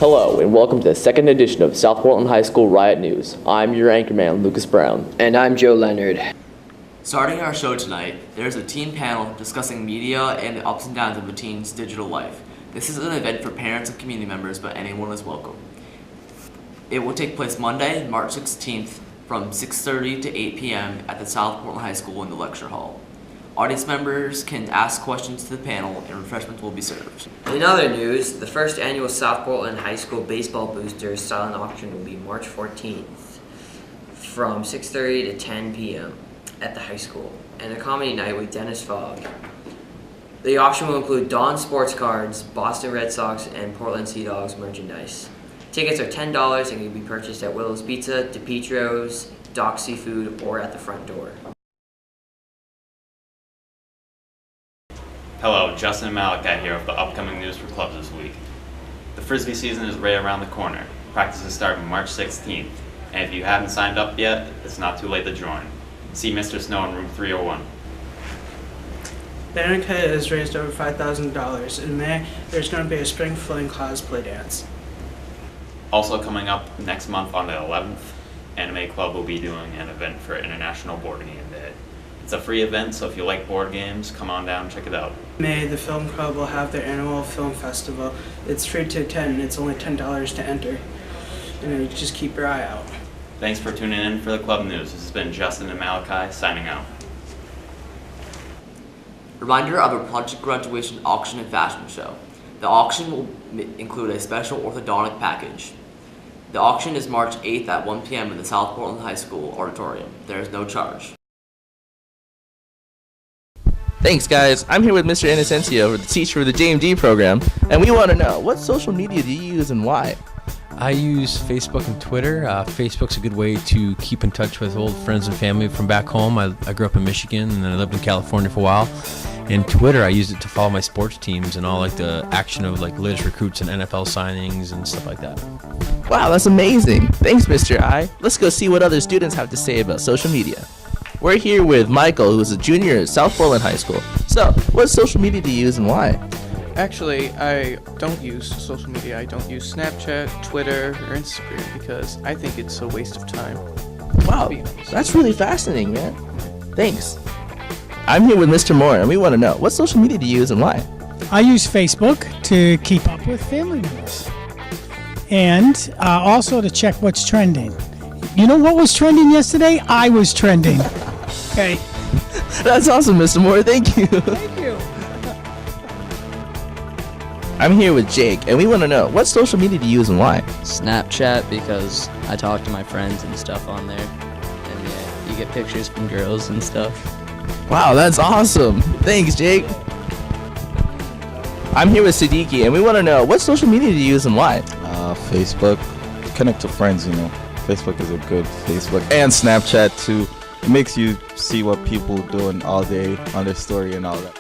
Hello, and welcome to the second edition of South Portland High School Riot News. I'm your anchorman, Lucas Brown. And I'm Joe Leonard. Starting our show tonight, there's a teen panel discussing media and the ups and downs of a teen's digital life. This is an event for parents and community members, but anyone is welcome. It will take place Monday, March 16th from 6:30 to 8 p.m. at the South Portland High School in the lecture hall. Audience members can ask questions to the panel and refreshments will be served. In other news, the first annual South Portland High School Baseball Boosters silent auction will be March 14th from 6:30 to 10 p.m. at the high school, and a comedy night with Dennis Fogg. The auction will include Dawn sports cards, Boston Red Sox, and Portland Sea Dogs merchandise. Tickets are $10 and can be purchased at Willow's Pizza, DePietro's, Dock Seafood, or at the front door. Hello, Justin and Malachi here with the upcoming news for clubs this week. The Frisbee season is right around the corner. Practices start on March 16th, and if you haven't signed up yet, it's not too late to join. See Mr. Snow in room 301. Banner has raised over $5,000, and there's going to be a spring fling cosplay dance. Also coming up next month on the 11th, Anime Club will be doing an event for International Board Game Day. It's a free event, so if you like board games, come on down and check it out. In May, the film club will have their annual film festival. It's free to attend, and it's only $10 to enter. And just keep your eye out. Thanks for tuning in for the club news. This has been Justin and Malachi signing out. Reminder of a project graduation auction and fashion show. The auction will include a special orthodontic package. The auction is March 8th at 1 p.m. in the South Portland High School auditorium. There is no charge. Thanks, guys. I'm here with Mr. Inocencio, the teacher of the JMD program, and we want to know, what social media do you use and why? I use Facebook and Twitter. Facebook's a good way to keep in touch with old friends and family from back home. I grew up in Michigan and then I lived in California for a while. And Twitter, I use it to follow my sports teams and all like the action of like latest recruits and NFL signings and stuff like that. Wow, that's amazing. Thanks, Mr. I. Let's go see what other students have to say about social media. We're here with Michael, who's a junior at South Portland High School. So, what social media do you use and why? Actually, I don't use social media. I don't use Snapchat, Twitter, or Instagram because I think it's a waste of time. Wow, that's really fascinating, man. Thanks. I'm here with Mr. Moore, and we want to know, what social media do you use and why? I use Facebook to keep up with family members and also to check what's trending. You know what was trending yesterday? I was trending. Okay. That's awesome, Mr. Moore. Thank you. Thank you. I'm here with Jake, and we want to know, what social media do you use and why? Snapchat, because I talk to my friends and stuff on there. And yeah, you get pictures from girls and stuff. Wow, that's awesome. Thanks, Jake. I'm here with Siddiqui, and we want to know, what social media do you use and why? Facebook. Connect to friends, you know. Facebook is a good Facebook. And Snapchat, too. It makes you see what people doing all day on their story and all that.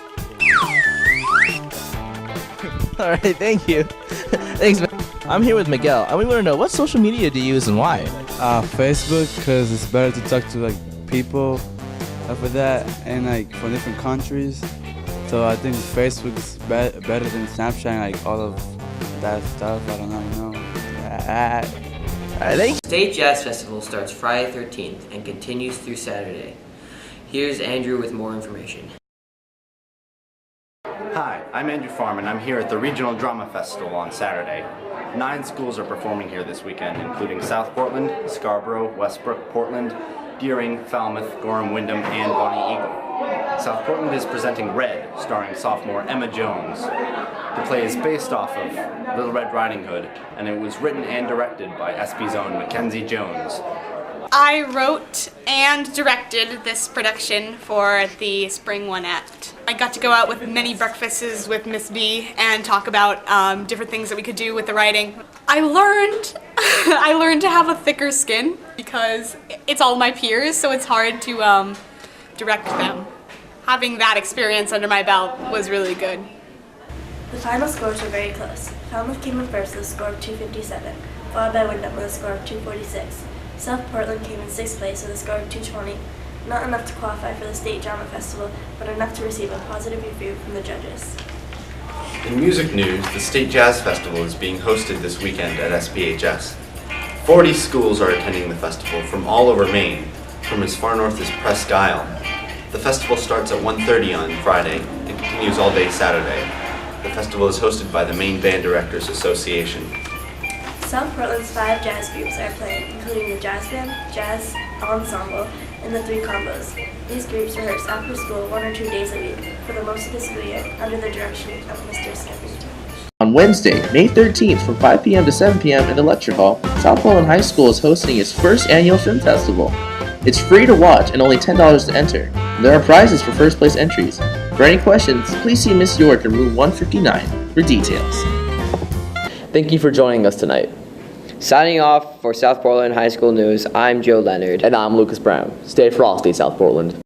All right, thank you. Thanks, man. I'm here with Miguel, and we want to know, what social media do you use and why? Facebook, because it's better to talk to like people for that, and like from different countries. So I think Facebook is better than Snapchat, and, like all of that stuff. I don't know, you know. All right, thanks. State Jazz Festival starts Friday 13th and continues through Saturday. Here's Andrew with more information. Hi, I'm Andrew Farman. I'm here at the Regional Drama Festival on Saturday. 9 schools are performing here this weekend, including South Portland, Scarborough, Westbrook, Portland, Deering, Falmouth, Gorham, Wyndham, and Bonnie Eagle. South Portland is presenting Red, starring sophomore Emma Jones. The play is based off of Little Red Riding Hood, and it was written and directed by SP's own Mackenzie Jones. I wrote and directed this production for the Spring One Act. I got to go out with many breakfasts with Miss B and talk about different things that we could do with the writing. I learned to have a thicker skin because it's all my peers, so it's hard to direct them. Having that experience under my belt was really good. The final scores were very close. Falmouth came in first with a score of 257, followed by Wyndham with a score of 246. South Portland came in 6th place with a score of 220, not enough to qualify for the State Drama Festival, but enough to receive a positive review from the judges. In music news, the State Jazz Festival is being hosted this weekend at SPHS. 40 schools are attending the festival from all over Maine, from as far north as Presque Isle. The festival starts at 1:30 on Friday and continues all day Saturday. The festival is hosted by the Maine Band Directors Association. South Portland's 5 jazz groups are playing, including the Jazz Band, Jazz Ensemble, and the 3 Combos. These groups rehearse after school 1 or 2 days a week for the most of the school year under the direction of Mr. Skippy. On Wednesday, May 13th from 5 p.m. to 7 p.m. in the lecture hall, South Portland High School is hosting its first annual film festival. It's free to watch and only $10 to enter. There are prizes for first place entries. For any questions, please see Miss York in room 159 for details. Thank you for joining us tonight. Signing off for South Portland High School News, I'm Joe Leonard. And I'm Lucas Brown. Stay frosty, South Portland.